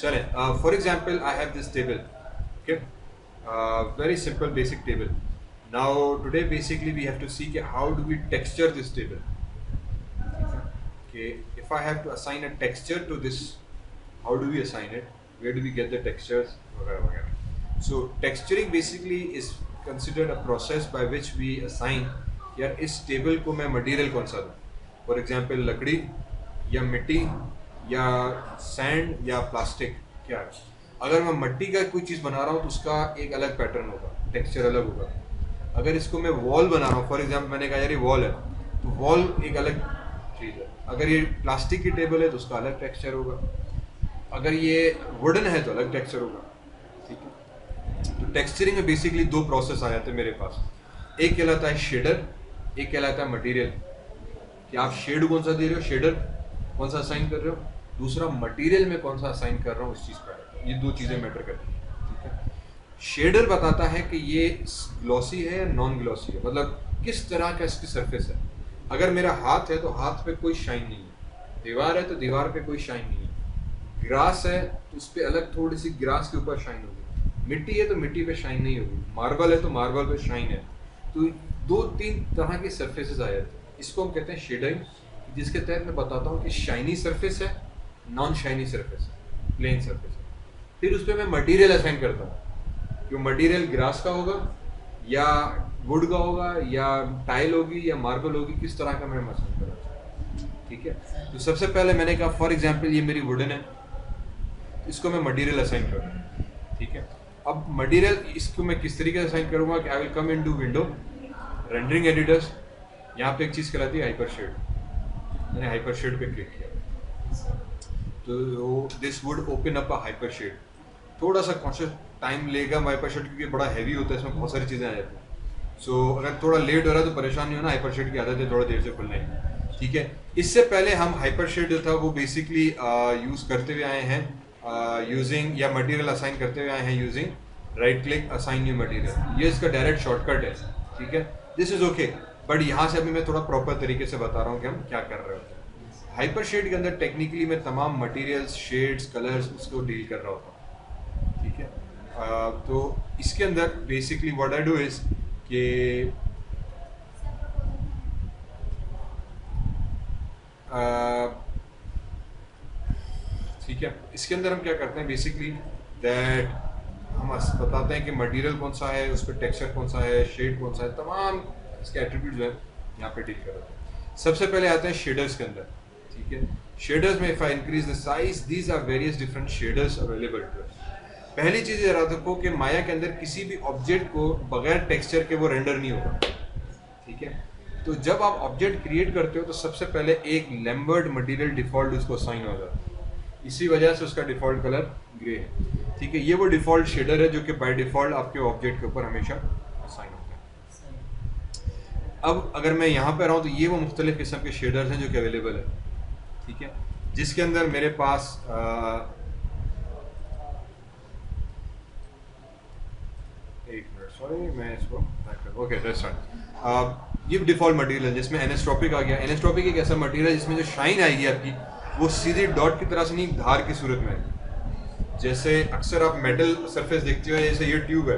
चलें, for example I have this table, okay, very simple basic table. Now today basically we have to see how do we texture this table. Okay, if I have to assign a texture to this, how do we assign it, where do we get the textures, वगैरह वगैरह. So texturing basically is considered a process by which we assign यार इस table को मैं material कौन सा दूँ. For example लकड़ी या मिट्टी या सैंड या प्लास्टिक, क्या है. अगर मैं मिट्टी का कोई चीज़ बना रहा हूँ तो उसका एक अलग पैटर्न होगा, टेक्सचर अलग होगा. अगर इसको मैं वॉल बना रहा हूँ, फॉर एग्जाम्पल मैंने कहा यार ये वॉल है, तो वॉल एक अलग चीज़ है. अगर ये प्लास्टिक की टेबल है तो उसका अलग टेक्सचर होगा. अगर ये वुडन है तो अलग टेक्सचर होगा. ठीक है. तो टेक्सचरिंग में बेसिकली दो प्रोसेस आ जाते हैं मेरे पास. एक कहलाता है शेडर, एक कहलाता है मटेरियल. कि आप शेड कौन सा दे रहे हो, शेडर कौन सा असाइन कर रहे हो, दूसरा मटेरियल में कौन सा असाइन कर रहा हूँ उस चीज़ पर. ये दो चीज़ें मैटर करती हैं. ठीक है. शेडर बताता है कि ये ग्लॉसी है या नॉन ग्लॉसी है, मतलब किस तरह का इसकी सरफेस है. अगर मेरा हाथ है तो हाथ पे कोई शाइन नहीं है, दीवार है तो दीवार पे कोई शाइन नहीं है, ग्रास है तो उस पर अलग थोड़ी सी ग्रास के ऊपर शाइन होगी, मिट्टी है तो मिट्टी पे शाइन नहीं होगी, मार्बल है तो मार्बल पे शाइन है. तो दो तीन तरह के सरफेसेस आ जाते हैं. इसको हम कहते हैं शेडरिंग, जिसके तहत मैं बताता हूँ कि शाइनी सरफेस है, नॉन शाइनी सरफेस है, प्लेन सरफेस है. फिर उस पर मैं मटेरियल असाइन करता हूँ कि मटेरियल ग्रास का होगा या वुड का होगा या टाइल होगी या मार्बल होगी, किस तरह का मैं असाइन कर रहा हूँ. ठीक है. तो सबसे पहले मैंने कहा फॉर एग्जांपल ये मेरी वुडन है, इसको मैं मटेरियल असाइन कर रहा हूँ. ठीक है. अब मटेरियल इसको मैं किस तरीके से असाइन करूँगा कि I will come into window, rendering editors. यहाँ पे एक चीज़ कहलाती है हाइपर शेड. मैंने हाइपर शेड पे क्लिक किया तो this would open up a hyper shade. थोड़ा सा कॉन्शियस टाइम लेगा हाइपर शेड, क्योंकि बड़ा हैवी होता है, इसमें बहुत सारी चीज़ें आ जाती हैं. सो अगर थोड़ा लेट हो रहा है तो परेशान नहीं होना, हाइपर शेड की आदत है थोड़ा देर से खुलने की. ठीक है. इससे पहले हम हाइपर शेड जो था वो बेसिकली यूज़ करते हुए आए हैं यूजिंग, या मटेरियल असाइन करते हुए आए हैं using right click assign new material. ये इसका डायरेक्ट शॉर्टकट है. ठीक है. दिस इज़ ओके, बट यहाँ से अभी मैं थोड़ा प्रॉपर तरीके से बता रहा हूँ कि हम क्या कर रहे होते हैं. हाइपर शेड के अंदर टेक्निकली मैं तमाम मटेरियल्स, शेड्स, कलर्स उसको डील कर रहा होता हूँ. ठीक है. तो इसके अंदर basically what I do is कि ठीक है, इसके अंदर हम क्या करते हैं बेसिकली दैट हम बताते हैं कि मटेरियल कौन सा है, उस पर टेक्सचर कौन सा है, शेड कौन सा है, तमाम इसके एट्रीब्यूट जो है यहाँ पे डील कर रहे हैं. सबसे पहले आते हैं शेडर्स के अंदर. ठीक है. शेडर्स में if I increase the size, these are various different shaders available to us. पहली चीज़ याद रखो कि माया के अंदर किसी भी ऑब्जेक्ट को बगैर टेक्सचर के वो रेंडर नहीं होगा. ठीक है. तो जब आप ऑब्जेक्ट क्रिएट करते हो तो सबसे पहले एक लैम्बर्ट मटेरियल डिफॉल्ट उसको असाइन होगा. इसी वजह से उसका डिफॉल्ट कलर ग्रे है. ठीक है. ये वो डिफॉल्ट शेडर है जो कि बाय डिफॉल्ट आपके ऑब्जेक्ट के ऊपर हमेशा असाइन होता है. अब अगर मैं यहाँ पे रहा हूँ तो ये वो मुख्तलिफ किस्म के शेडर्स हैं जो कि अवेलेबल है. ठीक है. जिसके अंदर मेरे पास एक मिनट, सॉरी मैं इसको ओके दैट्स राइट. ये डिफॉल्ट मटेरियल है जिसमें एनेस्ट्रोपिक आ गया. एनेस्ट्रोपिक एक ऐसा मटेरियल है जिसमें जो शाइन आएगी आपकी वो सीधी डॉट की तरह से नहीं, धार की सूरत में. जैसे अक्सर आप मेटल सरफेस देखते हो, जैसे ये ट्यूब है,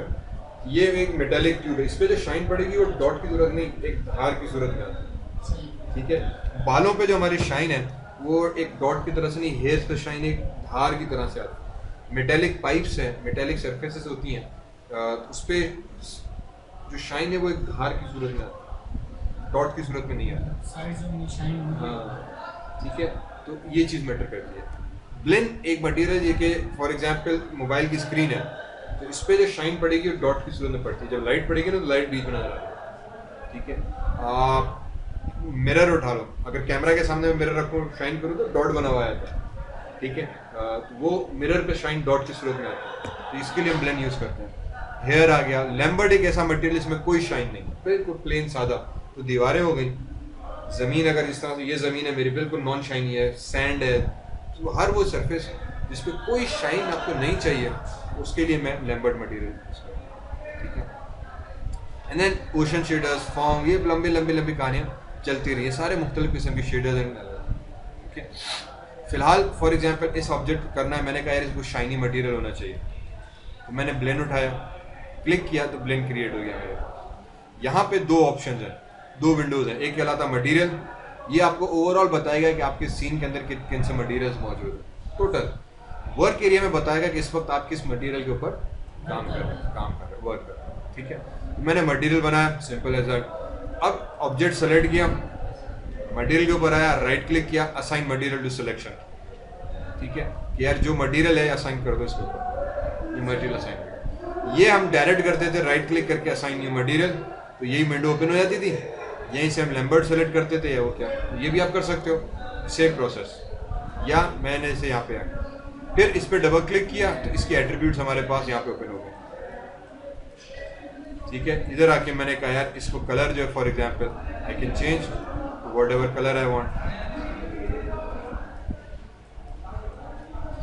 ये एक मेटालिक ट्यूब है, इस पर जो शाइन पड़ेगी वो डॉट की सूरत नहीं, एक धार की सूरत में आती है. ठीक है. बालों पे जो हमारी शाइन है वो एक डॉट की तरह से नहीं, हेयर्स पे शाइन एक धार की तरह से आती है. मेटेलिक पाइप्स हैं, मेटेलिक सरफेसेस होती हैं, उस पर जो शाइन है वो एक धार की सूरत में आती है, डॉट की सूरत में नहीं आता. हाँ. ठीक है. तो ये चीज़ मैटर करती है. ब्लेंड एक मटेरियल है कि फॉर एग्जांपल मोबाइल की स्क्रीन है, तो इस पर जो शाइन पड़ेगी वो डॉट की सूरत में पड़ती है. जब लाइट पड़ेगी ना तो लाइट बीच में नजर आ जाएगी. ठीक है. मिरर उठा लो, अगर कैमरा के सामने मिरर रखूँ शाइन करूँ तो डॉट बना हुआ आता है. ठीक है. तो वो मिरर पे शाइन डॉट की सूरत में आती है. तो इसके लिए हम ब्लेंड यूज़ करते हैं. हेयर आ गया. लैम्बर्ट एक ऐसा मटेरियल इसमें कोई शाइन नहीं, बिल्कुल प्लेन सादा. तो दीवारें हो गई. ज़मीन अगर इस तरह से, ये ज़मीन है मेरी बिल्कुल नॉन शाइनी है, सैंड है, तो हर वो सरफेस जिस पर कोई शाइन आपको नहीं चाहिए उसके लिए मैं लैम्बर्ट मटेरियल यूज़ करता हूँ. ठीक है. And then ocean shaders, form, ये लंबी लंबी लंबी कहानियाँ चलती रही है. सारे मुख्तलिफ किस्म के शेडर्स हैं. ठीक है. फिलहाल फॉर एग्जांपल इस ऑब्जेक्ट को करना है, मैंने कहा यार इसको शाइनी मटेरियल होना चाहिए, तो मैंने ब्लेंड उठाया, क्लिक किया तो ब्लेंड क्रिएट हो गया मेरे पास। यहाँ पे दो ऑप्शन हैं, दो विंडोज हैं, एक कहलाता मटेरियल, ये आपको ओवरऑल बताएगा कि आपके सीन के अंदर किन किन से मटेरियल्स मौजूद है। टोटल वर्क एरिया में बताएगा कि इस वक्त आप किस मटेरियल के ऊपर काम कर रहे हैं, वर्क कर रहे हैं। ठीक है, तो मैंने मटेरियल बनाया, सिंपल एज दैट। अब ऑब्जेक्ट सेलेक्ट किया, मटेरियल के ऊपर आया, राइट क्लिक किया, असाइन मटेरियल टू सिलेक्शन। ठीक है, कि यार जो मटेरियल है असाइन कर दो इसके ऊपर, ये मटेरियल असाइन कर। ये हम डायरेक्ट करते थे राइट क्लिक करके असाइन न्यू मटेरियल, तो यही विंडो ओपन हो जाती थी। यहीं से हम लैम्बर्ट सेलेक्ट करते थे या वो क्या, ये भी आप कर सकते हो, सेम प्रोसेस। या मैंने इसे यहाँ पे आया, फिर इस पर डबल क्लिक किया तो इसके एट्रीब्यूट्स हमारे पास यहाँ पे ओपन हो गए। ठीक है, इधर आके मैंने कहा यार इसको कलर जो है for example I can change what ever colour I want.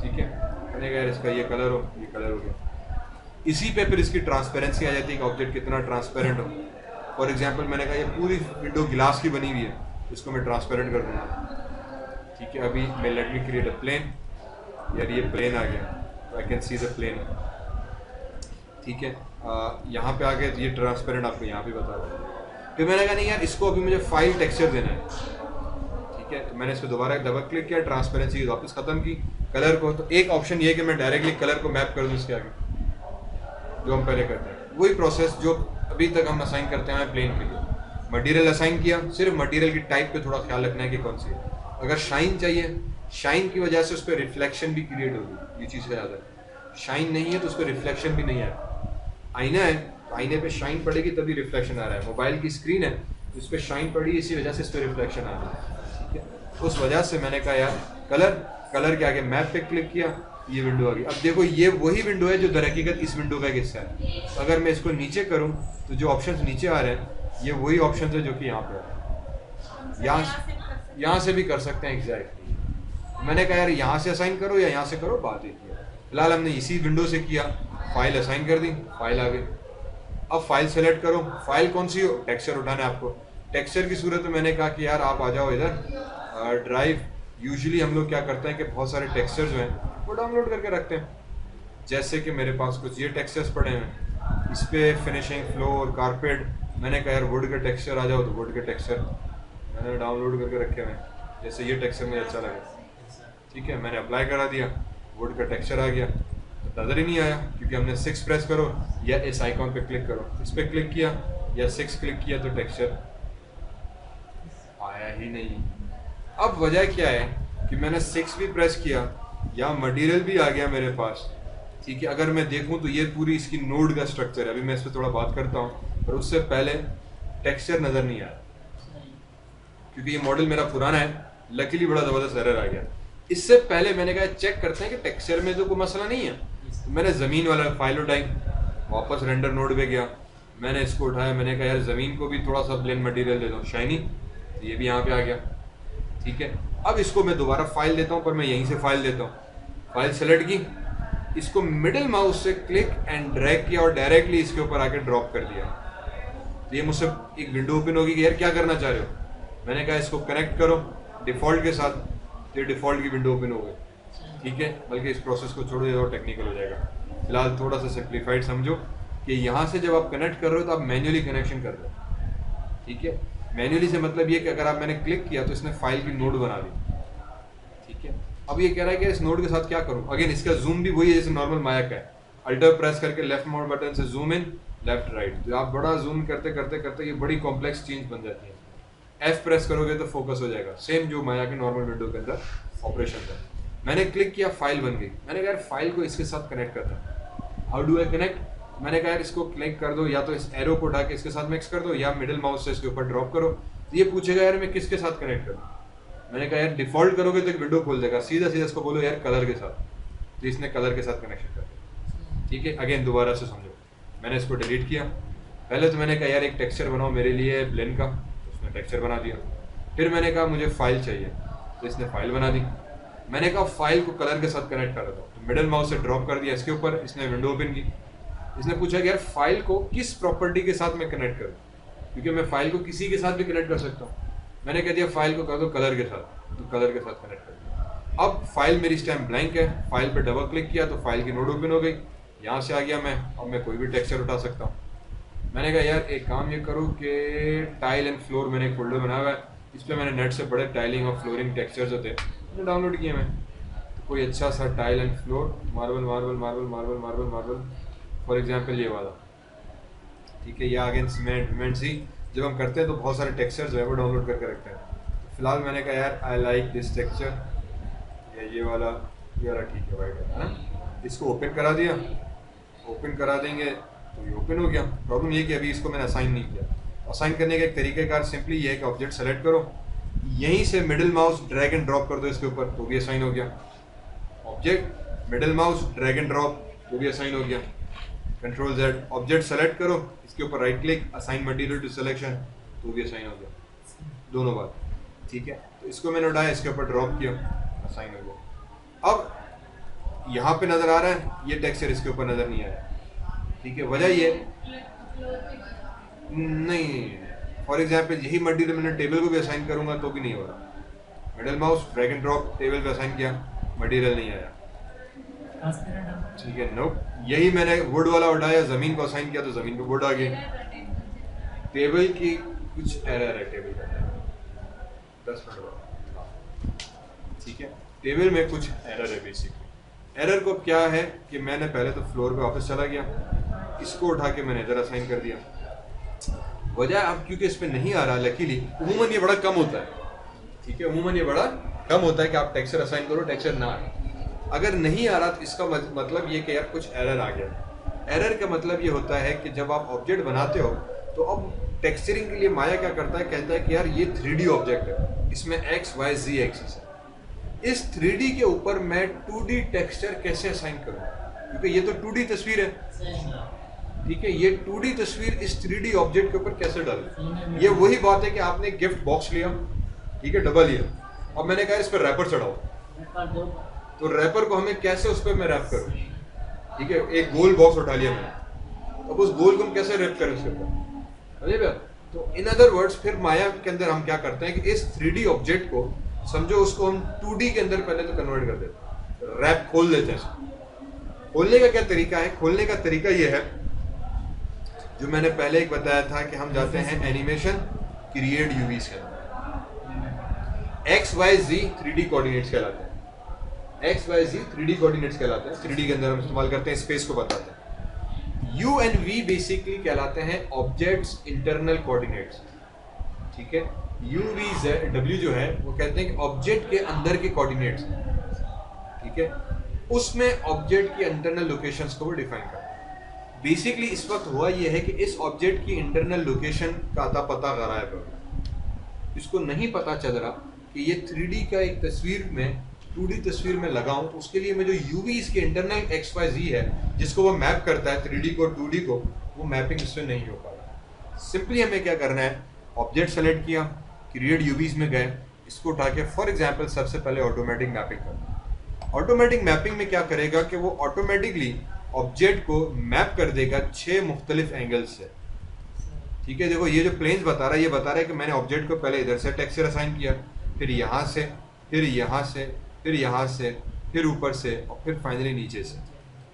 ठीक है, मैंने कहा यार इसका ये कलर हो, ये कलर हो गया। इसी पे फिर इसकी ट्रांसपेरेंसी आ जाती है कि ऑब्जेक्ट कितना ट्रांसपेरेंट हो। फॉर एग्जांपल मैंने कहा ये पूरी विंडो गिलास की बनी हुई है, इसको मैं ट्रांसपेरेंट कर दूंगा। ठीक है, अभी मैं let me create a plane, यार ये प्लेन आ गया, I can see the plane. ठीक है, यहाँ पे आ गए तो ये ट्रांसपेरेंट आपको यहाँ पे बता रहा है। फिर मैंने कहा नहीं यार इसको अभी मुझे फाइल टेक्सचर देना है। ठीक है, तो मैंने इस पर दोबारा डबल क्लिक किया, ट्रांसपेरेंसी वापस खत्म की, कलर को तो एक ऑप्शन ये है कि मैं डायरेक्टली कलर को मैप कर दूँ इसके आगे, जो हम पहले करते हैं वही प्रोसेस जो अभी तक हम असाइन करते हैं प्लेन के लिए। मटेरियल असाइन किया, सिर्फ मटेरियल की टाइप पे थोड़ा ख्याल रखना है कि कौन सी है। अगर शाइन चाहिए, शाइन की वजह से उस पर रिफ्लेक्शन भी क्रिएट होगी, ये चीज़ याद है। शाइन नहीं है तो उस पर रिफ्लेक्शन भी नहीं आएगा। आईना है तो आईने पे शाइन पड़ेगी तभी रिफ्लेक्शन आ रहा है। मोबाइल की स्क्रीन है तो इस पर शाइन पड़ी, इसी वजह से इस पर रिफ्लेक्शन आ रहा है। ठीक है, उस वजह से मैंने कहा यार कलर के आगे मैप पे क्लिक किया, ये विंडो आ गई। अब देखो ये वही विंडो है जो दरहकीकत इस विंडो का एक हिस्सा है। अगर मैं इसको नीचे करूँ तो जो ऑप्शंस नीचे आ रहे हैं ये वही ऑप्शंस है जो कि यहाँ पे आ रहे हैं। यहाँ से भी कर सकते हैं एग्जैक्टली। मैंने कहा यार यहाँ से असाइन करो या यहाँ से करो, बात एक है। फिलहाल हमने इसी विंडो से किया, फाइल असाइन कर दी, फाइल आ गई। अब फाइल सेलेक्ट करो, फाइल कौन सी हो, टेक्सचर उठाना है आपको। टेक्सचर की सूरत में मैंने कहा कि यार आप आ जाओ इधर ड्राइव। यूजुअली हम लोग क्या करते हैं कि बहुत सारे टेक्सचर जो हैं वो डाउनलोड करके रखते हैं। जैसे कि मेरे पास कुछ ये टेक्सचर्स पड़े हैं, इस पर फिनिशिंग, फ्लोर, कारपेट। मैंने कहा यार वुड के टेक्सचर आ जाओ, तो वुड के टेक्सचर मैंने डाउनलोड करके रखे हुए हैं। जैसे ये टेक्सचर मुझे अच्छा लगे, ठीक है, मैंने अप्लाई करा दिया, वुड का टेक्सचर आ गया। तो नज़र ही नहीं आया क्योंकि हमने 6 प्रेस करो या इस आइकॉन पे क्लिक करो, इस पर क्लिक किया या 6 क्लिक किया तो टेक्सचर आया ही नहीं। अब वजह क्या है कि मैंने 6 भी प्रेस किया या मटेरियल भी आ गया मेरे पास। ठीक है, अगर मैं देखूं तो ये पूरी इसकी नोड का स्ट्रक्चर है। अभी मैं इस पर थोड़ा बात करता हूँ, पर उससे पहले टेक्सचर नज़र नहीं आया क्योंकि ये मॉडल मेरा पुराना है। लकीली बड़ा ज़बरदस्त एरर आ गया। इससे पहले मैंने कहा चेक करते हैं कि टेक्सचर में तो कोई मसला नहीं है। तो मैंने ज़मीन वाला फाइल उठाई, वापस रेंडर नोड पे गया, मैंने इसको उठाया, मैंने कहा यार ज़मीन को भी थोड़ा सा प्लेन मटेरियल दे दो, शाइनी। तो ये भी यहाँ पे आ गया। ठीक है, अब इसको मैं दोबारा फाइल देता हूँ, पर मैं यहीं से फाइल देता हूँ। फाइल सेलेक्ट की, इसको मिडिल माउस से क्लिक एंड ड्रैग किया और डायरेक्टली इसके ऊपर आके ड्रॉप कर दिया। तो ये मुझसे एक विंडो ओपन होगी कि यार क्या करना चाह रहे हो। मैंने कहा इसको कनेक्ट करो डिफ़ॉल्ट के साथ, तो ये डिफ़ॉल्ट की विंडो ओपन हो गई। ठीक है, बल्कि इस प्रोसेस को छोड़ दो और टेक्निकल हो जाएगा। फिलहाल थोड़ा सा सिंप्लीफाइड समझो कि यहाँ से जब आप कनेक्ट कर रहे हो तो आप मैन्युअली कनेक्शन कर रहे हो। ठीक है, मैन्युअली से मतलब ये कि अगर आप मैंने क्लिक किया तो इसने फाइल की नोड बना दी। ठीक है, अब ये कह रहा है कि इस नोड के साथ क्या करूँ। अगेन इसका जूम भी वही है जैसे नॉर्मल माया का है। अल्टर प्रेस करके लेफ्ट माउस बटन से जूम इन, लेफ्ट राइट। तो आप बड़ा जूम करते करते करते ये बड़ी कॉम्प्लेक्स चीज बन जाती है। F प्रेस करोगे तो फोकस हो जाएगा, सेम जो माया के नॉर्मल विंडो के अंदर ऑपरेशन था। मैंने क्लिक किया, फाइल बन गई। मैंने कहा यार फाइल को इसके साथ कनेक्ट करता है। How do I connect. मैंने कहा यार इसको क्लिक कर दो, या तो इस एरो को उठा के इसके साथ मिक्स कर दो, या मिडिल माउस से इसके ऊपर ड्रॉप करो। तो ये पूछेगा यार मैं किसके साथ कनेक्ट करूँ। मैंने कहा यार डिफॉल्ट करोगे तो एक विंडो खोल देगा, सीधा सीधा इसको बोलो यार कलर के साथ। तो इसने कलर के साथ कनेक्शन कर दिया। ठीक है, अगेन दोबारा से समझो। मैंने इसको डिलीट किया। पहले तो मैंने कहा यार एक टेक्सचर बनाओ मेरे लिए ब्लेंड का, उसने टेक्सचर बना दिया। फिर मैंने कहा मुझे फाइल चाहिए, तो इसने फाइल बना दी। मैंने कहा फाइल को कलर के साथ कनेक्ट कर दो, तो मिडिल माउस से ड्रॉप कर दिया इसके ऊपर, इसने विंडो ओपन की। इसने पूछा कि यार फाइल को किस प्रॉपर्टी के साथ मैं कनेक्ट करूँ, क्योंकि मैं फाइल को किसी के साथ भी कनेक्ट कर सकता हूँ। मैंने कह दिया फाइल को कर दो कलर के साथ, तो कलर के साथ कनेक्ट कर दिया। अब फाइल मेरी इस टाइम ब्लैंक है, फाइल पे डबल क्लिक किया तो फाइल की नोड ओपन हो गई, यहाँ से आ गया मैं, अब मैं कोई भी टेक्सचर उठा सकता हूँ। मैंने कहा यार एक काम ये करूँ कि टाइल एंड फ्लोर मैंने एक फोल्डर बनाया हुआ है, इस पर मैंने नेट से बड़े टाइलिंग और फ्लोरिंग टेक्सचर्स होते हैं मैंने डाउनलोड किए। मैं तो कोई अच्छा सा tile and floor, marble marble marble marble marble marble for example ये वाला, ठीक है, या अगेन सीमेंट वीमेंट सी, जब हम करते हैं तो बहुत सारे टेक्सचर्स जो है वो डाउनलोड करके रखते हैं। तो फिलहाल मैंने कहा यार आई लाइक दिस टेक्सचर, या ये वाला ठीक है वाइट है ना, इसको ओपन करा दिया, ओपन करा देंगे तो ये ओपन हो गया। प्रॉब्लम ये कि अभी इसको मैंने असाइन नहीं किया। असाइन करने का एक तरीक़ेकार सिंपली ये है कि ऑब्जेक्ट सेलेक्ट करो, यहीं से middle mouse drag and drop कर दो इसके ऊपर तो भी असाइन हो गया। Object middle mouse drag and drop तो भी असाइन हो गया। कंट्रोल जेड, ऑब्जेक्ट सेलेक्ट करो, इसके ऊपर right click, assign material to selection तो भी असाइन हो गया, दोनों बात, ठीक है। तो इसको मैंने उठाया, इसके ऊपर ड्रॉप किया, असाइन हो गया। अब यहाँ पे नजर आ रहा है, ये टेक्सचर इसके ऊपर नजर नहीं आया, ठीक है। वजह ये नहीं, फॉर एग्जाम्पल यही मटेरियल मैंने टेबल को भी असाइन करूंगा तो भी नहीं हो रहा। Middle mouse drag and drop, table पे असाइन किया, मटेरियल नहीं आया, ठीक है। नो, यही मैंने वुड वाला उठाया, जमीन को असाइन किया तो जमीन पे वुड आ गई। टेबल की कुछ एरर है, टेबल का 10 मिनट बाद, ठीक है। टेबल में कुछ एरर है बेसिकली। एरर को क्या है कि मैंने पहले तो फ्लोर पे वापस चला गया, इसको उठा के मैंने इधर असाइन कर दिया। वजह अब क्योंकि इस पे नहीं आ रहा, लकीली उमूमन ये बड़ा कम होता है, ठीक है, उमूमन ये बड़ा कम होता है कि आप टेक्सचर असाइन करो टेक्सचर ना आए। अगर नहीं आ रहा तो इसका मतलब ये कि यार कुछ एरर आ गया। एरर का मतलब ये होता है कि जब आप ऑब्जेक्ट बनाते हो तो अब टेक्सचरिंग के लिए माया क्या करता है, कहता है कि यार ये 3D ऑब्जेक्ट है, इसमें एक्स वाई जी एक्सिस है, इस 3D के ऊपर मैं 2D टेक्सचर कैसे असाइन करूं, क्योंकि ये तो 2D तस्वीर है, ठीक है, ये 2D तस्वीर इस 3D ऑब्जेक्ट के ऊपर कैसे डालूं। ये वही बात है कि आपने गिफ्ट बॉक्स लिया, ठीक है, डबल लिया, और मैंने कहा इस पर रैपर चढ़ाओ, तो रैपर को हमें कैसे उस पर मैं रैप करूं, ठीक है। एक गोल बॉक्स उठा लिया मैंने, अब उस गोल को हम कैसे रैप करें उसके ऊपर, समझे भैया। तो इन अदर वर्ड्स फिर माया के अंदर हम क्या करते हैं कि इस 3D ऑब्जेक्ट को समझो उसको हम 2D के अंदर पहले तो कन्वर्ट कर देते हैं, रैप खोल देते हैं इसको। खोलने का क्या तरीका है, खोलने का तरीका ये है जो मैंने पहले एक बताया था कि हम जाते हैं एनिमेशन, क्रिएट यूवीज के अंदर, एक्स वाई जी 3D कोऑर्डिनेट्स कहलाते हैं, एक्स वाई जी 3D कोऑर्डिनेट्स कहलाते हैं, 3D के अंदर हम इस्तेमाल करते हैं, स्पेस को बताते हैं। यू एंड वी बेसिकली कहलाते हैं ऑब्जेक्ट्स इंटरनल कोऑर्डिनेट्स, ठीक है। यू वी डब्ल्यू जो है वो कहते हैं कि ऑब्जेक्ट के अंदर के कोऑर्डिनेट्स, ठीक है, उसमें ऑब्जेक्ट की इंटरनल लोकेशंस को वो डिफाइन करता है। बेसिकली इस वक्त हुआ ये है कि इस ऑब्जेक्ट की इंटरनल लोकेशन का अता पता गायब है, इसको नहीं पता चल रहा कि ये 3D का एक तस्वीर में 2D तस्वीर में लगाऊं, तो उसके लिए मैं जो यूवी इसके इंटरनल एक्स वाई जी है जिसको वो मैप करता है 3D को 2D को, वो मैपिंग इससे नहीं हो पा रहा। सिंपली हमें क्या करना है, ऑब्जेक्ट सेलेक्ट किया, क्रिएट यूवीज में गए, इसको उठा के फॉर एग्जांपल सबसे पहले ऑटोमेटिक मैपिंग करना। ऑटोमेटिक मैपिंग में क्या करेगा कि वो ऑटोमेटिकली ऑब्जेक्ट को मैप कर देगा 6 मुख्तलिफ एंगल्स से, ठीक है। देखो ये जो प्लेन्स बता रहा है, ये बता रहा है कि मैंने ऑब्जेक्ट को पहले इधर से टेक्सचर असाइन किया, फिर यहाँ से, फिर यहाँ से, फिर यहाँ से, फिर ऊपर से, और फिर फाइनली नीचे से,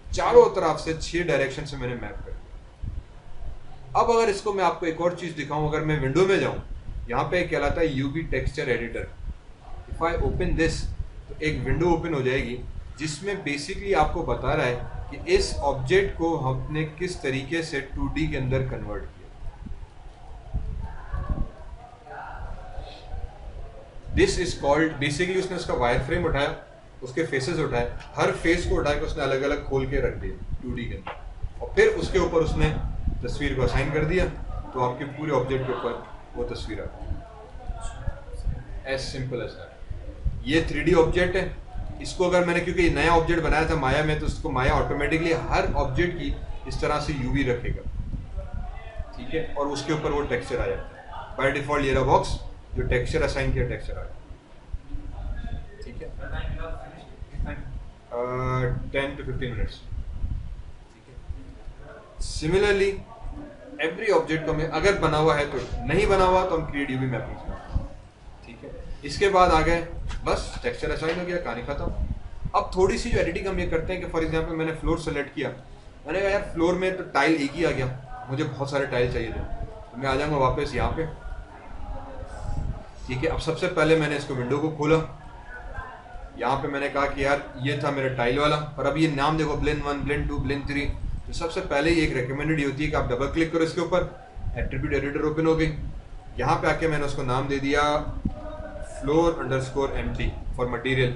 चारों तरफ से 6 डायरेक्शन से मैंने मैप कर दिया। अब अगर इसको मैं आपको एक और चीज दिखाऊं, अगर मैं विंडो में जाऊं, यहाँ पे कहलाता है UV texture editor. If I open this, तो एक विंडो ओपन हो जाएगी जिसमें बेसिकली आपको बता रहा है कि इस ऑब्जेक्ट को हमने किस तरीके से 2D के अंदर कन्वर्ट किया। दिस इज कॉल्ड, बेसिकली उसने उसका वायर फ्रेम उठाया, उसके फेसेस उठाए, हर फेस को उठा के उसने अलग अलग खोल के रख दिया 2D के अंदर, और फिर उसके ऊपर उसने तस्वीर को असाइन कर दिया, तो आपके पूरे ऑब्जेक्ट के ऊपर वो तस्वीर आ गई। As simple as that. ये 3D ऑब्जेक्ट है, इसको अगर मैंने, क्योंकि नया ऑब्जेक्ट बनाया था माया में, तो उसको माया ऑटोमेटिकली हर ऑब्जेक्ट की इस तरह से यूवी रखेगा, ठीक है, और उसके ऊपर वो टेक्सचर आ जाता है। बाय डिफॉल्ट ये रहा बॉक्स, जो टेक्सचर असाइन किया टेक्सचर आ गया, ठीक है। 10 to 15 मिनट्स, ठीक है। सिमिलरली एवरी ऑब्जेक्ट को मैं अगर बना हुआ है तो, नहीं बना हुआ तो हम क्रिएट यूवी मैपिंग, ठीक है। इसके बाद आ गए, बस टेक्सचर असाइन हो गया, कहानी खत्म। अब थोड़ी सी जो एडिटिंग हम ये करते हैं कि फॉर एग्जांपल मैंने फ्लोर सेलेक्ट किया, मैंने कहा यार फ्लोर में तो टाइल एक ही आ गया, मुझे बहुत सारे टाइल चाहिए थे, तो मैं आ जाऊँगा वापस यहाँ पे। ठीक है, अब सबसे पहले मैंने इसको विंडो को खोला, यहाँ पे मैंने कहा कि यार ये था मेरा टाइल वाला, और अब ये नाम देखो ब्लेंड 1, ब्लेंड 2, ब्लेंड 3। तो सबसे पहले ये एक रिकमेंडेड ये होती है कि आप डबल क्लिक करो इसके ऊपर, एट्रीब्यूट एडिटर ओपन हो गई। यहाँ पे आके मैंने उसको नाम दे दिया floor_empty फॉर मटेरियल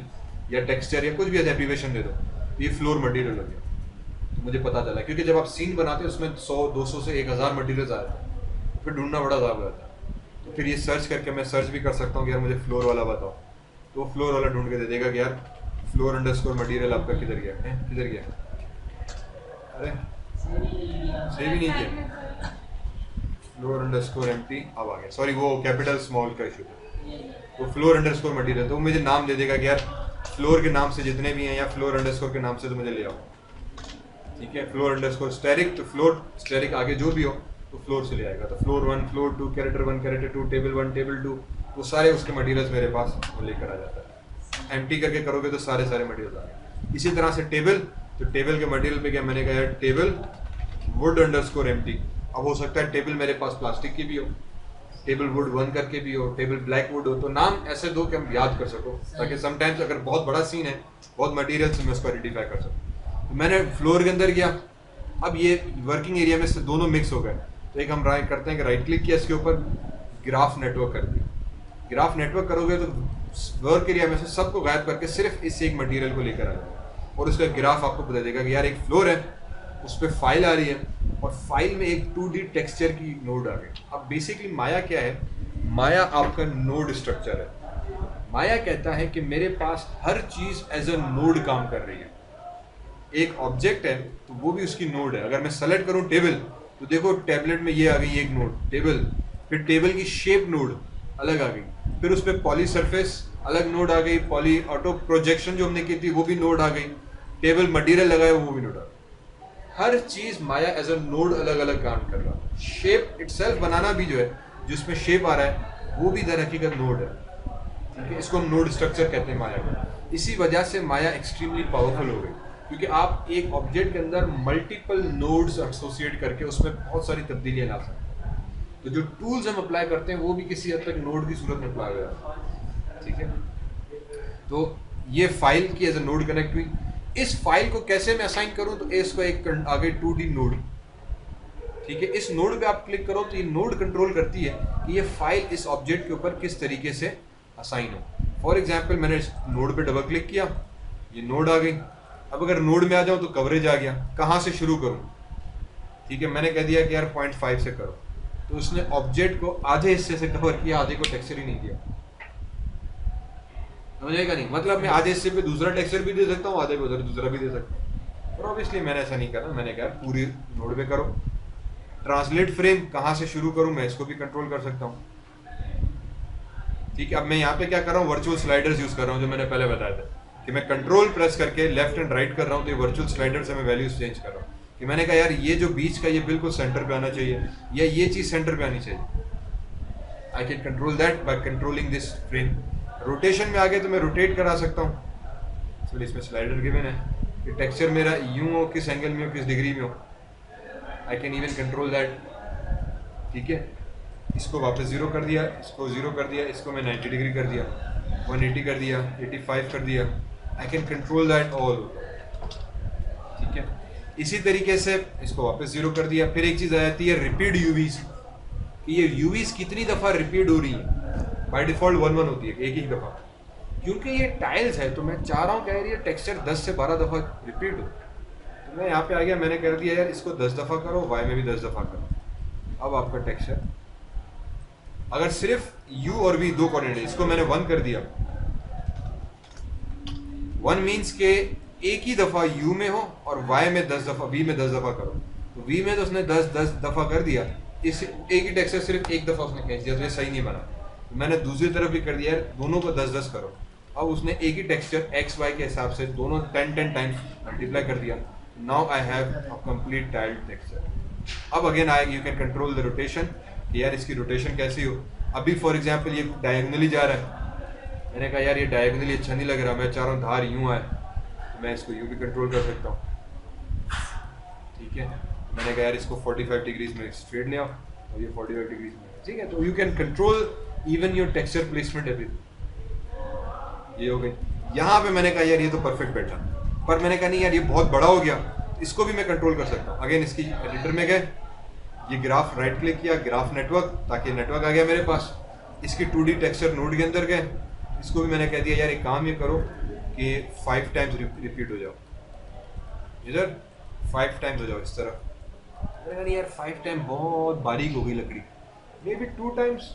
या टेक्सचर या कुछ भी ऐसा एब्रीविएशन दे दो, ये फ्लोर मटेरियल हो गया। तो मुझे पता चला, क्योंकि जब आप सीन बनाते हैं उसमें 100-200 से 1000 मटेरियल्स आ जाते हैं, फिर ढूंढना बड़ा ज़्यादा हो जाता है। तो फिर ये सर्च करके मैं सर्च भी कर सकता हूँ कि यार मुझे फ्लोर वाला बताओ, तो फ्लोर वाला ढूंढ के दे देगा कि यार floor_मटेरियल आपका किधर गया है, किधर गया, अरे सही भी नहीं किया, floor_empty अब आ गया, सॉरी वो कैपिटल स्मॉल का इशू है। तो floor_मटेरियल, तो मुझे नाम दे देगा कि यार फ्लोर के नाम से जितने भी हैं या floor_ के नाम से तो मुझे ले आओ। ठीक है, floor_स्टेरिक, तो फ्लोर स्टेरिक आगे जो भी हो तो फ्लोर से ले आएगा। तो floor 1, floor 2, character 1, character 2, table 1, table 2, वो सारे उसके मटेरियल्स मेरे पास वो लेकर आ जाता है। एम्प्टी करके करोगे तो सारे मटेरियल्स आ गए। इसी तरह से टेबल, तो टेबल के मटेरियल पे क्या मैंने कहा यार टेबल wood_empty। अब हो सकता है टेबल मेरे पास प्लास्टिक की भी हो, टेबल वुड 1 करके भी हो, टेबल ब्लैक वुड हो, तो नाम ऐसे दो कि हम याद कर सको, ताकि समटाइम्स अगर बहुत बड़ा सीन है, बहुत मटेरियल से मैं उसको आइडेंटिफाई कर सकूँ। तो मैंने फ्लोर के अंदर गया, अब ये वर्किंग एरिया में से दोनों मिक्स हो गए, तो एक हम राइट करते हैं कि राइट क्लिक किया इसके ऊपर, ग्राफ नेटवर्क कर दिया। ग्राफ नेटवर्क करोगे तो वर्क एरिया में से सबको गायब करके सिर्फ इस एक मटेरियल को लेकर आएगा, और उसका ग्राफ आपको बता देगा कि यार एक फ्लोर है, उस पर फाइल आ रही है, और फाइल में एक 2D टेक्सचर की नोड आ गई। अब बेसिकली माया क्या है, माया आपका नोड स्ट्रक्चर है। माया कहता है कि मेरे पास हर चीज एज अ नोड काम कर रही है। एक ऑब्जेक्ट है तो वो भी उसकी नोड है। अगर मैं सेलेक्ट करूं टेबल, तो देखो टैबलेट में ये आ गई एक नोड टेबल, फिर टेबल की शेप नोड अलग आ गई, फिर उस पर पॉली सरफेस अलग नोड आ गई, पॉली ऑटो प्रोजेक्शन जो हमने की थी वो भी नोड आ गई, टेबल मटेरियल लगाया वो भी नोड आ गई। हर चीज माया एज अ नोड अलग अलग काम कर रहा है। शेप इटसेल्फ बनाना भी जो है, जिसमें शेप आ रहा है वो भी दर हकीकत नोड है। ठीक है, इसको हम नोड स्ट्रक्चर कहते हैं माया को। इसी वजह से माया एक्सट्रीमली पावरफुल हो गई, क्योंकि आप एक ऑब्जेक्ट के अंदर मल्टीपल नोड्स एसोसिएट करके उसमें बहुत सारी तब्दीलियां ला सकते हैं। तो जो टूल्स हम अप्लाई करते हैं वो भी किसी हद तक नोड की सूरत में अप्लाई हो जाता है। ठीक है, तो ये फाइल की एज अ नोड कनेक्ट हुई। इस फाइल को कैसे मैं असाइन करूं, तो इसको एक आगे 2D नोड। ठीक है, इस नोड पे आप क्लिक करो तो ये नोड कंट्रोल करती है कि ये फाइल इस ऑब्जेक्ट के ऊपर किस तरीके से असाइन हो। फॉर एग्जांपल मैंने इस नोड पे डबल क्लिक किया, ये नोड आ गई। अब अगर नोड में आ जाऊं तो कवरेज आ गया, कहां से शुरू करूं। ठीक है, मैंने कह दिया कि यार 0.5 से करो, तो उसने ऑब्जेक्ट को आधे हिस्से से कवर किया, आधे को टेक्सचर ही नहीं दिया। समझेगा नहीं, मतलब मैं आधे हिस्से पे दूसरा टेक्सचर भी दे सकता हूँ, आधे पे उधर दूसरा भी दे सकता हूँ, पर ऑब्वियसली मैंने ऐसा नहीं करा। मैंने कहा पूरी नोड पे करो। ट्रांसलेट फ्रेम कहाँ से शुरू करूँ, मैं इसको भी कंट्रोल कर सकता हूँ। ठीक है, अब मैं यहाँ पे क्या कर रहा हूँ, वर्चुअल स्लाइडर्स यूज कर रहा हूँ, जो मैंने पहले बताया था कि मैं कंट्रोल प्रेस करके लेफ्ट एंड राइट कर रहा हूँ, तो ये वर्चुअल स्लाइडर से मैं वैल्यूज चेंज कर रहा हूँ। कि मैंने कहा यार ये जो बीच का ये बिल्कुल सेंटर पे आना चाहिए, या ये चीज सेंटर पे आनी चाहिए। I can control that by controlling this frame. Rotation में आगे तो मैं रोटेट करा सकता हूँ। चलिए इसमें स्लाइडर गिवन है कि टेक्सचर मेरा यूं हो, किस एंगल में हो, किस डिग्री में हो। I can even control that. ठीक है, इसको वापस 0 कर दिया, इसको 0 कर दिया, इसको मैं 90 डिग्री कर दिया, 180 कर दिया, 85 कर दिया। I can control that all. ठीक है, इसी तरीके से इसको वापस 0 कर दिया। फिर एक चीज़ आ जाती है रिपीट यूवीज, कि ये यूवीज कितनी दफ़ा रिपीट हो रही है। बाय डिफॉल्ट 1 होती है, एक दफ़ा। क्योंकि ये टाइल्स है तो मैं चाह रहा हूँ कह रही है टेक्सचर 10 से 12 दफ़ा रिपीट हो। तो मैं यहाँ पे आ गया, मैंने कर दिया यार इसको 10 दफ़ा करो, वाई में भी 10 दफ़ा करो। अब आपका टेक्सचर अगर सिर्फ u और v दो कोऑर्डिनेट, इसको मैंने 1 कर दिया। 1 मीन्स के एक ही दफ़ा u में हो और y में 10 दफ़ा, v में 10 दफ़ा करो। तो v में तो उसने 10 दफ़ा कर दिया, इस एक ही टेक्सचर सिर्फ एक दफ़ा उसने खींच दिया, तो ये सही नहीं बना। तो मैंने दूसरी तरफ भी कर दिया यार, दोनों को 10-10 करो। अब उसने एक ही टेक्सचर एक्स वाई के हिसाब से दोनों 10 टाइम्स मल्टीप्लाई कर दिया। Now I have a complete tiled texture. अब again you can control the rotation, कि यार इसकी रोटेशन कैसी हो। अभी फॉर एग्जांपल ये डायगोनली जा रहा है, मैंने कहा यार ये डायगोनली अच्छा नहीं लग रहा, मैं चाह रहा हूँ धार यूँ आए, तो मैं इसको यूँ भी कंट्रोल कर सकता हूँ। ठीक है, मैंने कहा यार इसको 45 डिग्रीज में स्ट्रेट ले आओ, और ये 45 डिग्रीज में, ठीक है। तो you can control even your texture placement every. ये हो गई। यहाँ पे मैंने कहा यार ये तो परफेक्ट बैठा, पर मैंने कहा नहीं यार ये बहुत बड़ा हो गया, इसको भी मैं कंट्रोल कर सकता हूँ। अगेन इसकी एडिटर में गए, ये ग्राफ राइट क्लिक किया, ग्राफ नेटवर्क, ताकि नेटवर्क आ गया मेरे पास। इसकी 2D टेक्सचर नोड के अंदर गए, इसको भी मैंने कह दिया यार एक काम ये करो कि 5 टाइम्स रिपीट हो जाओ, इधर 5 टाइम्स हो जाओ इस तरफ। मैंने कहा नहीं यार 5 टाइम बहुत बारीक हो गई लकड़ी, मे बी 2 टाइम्स,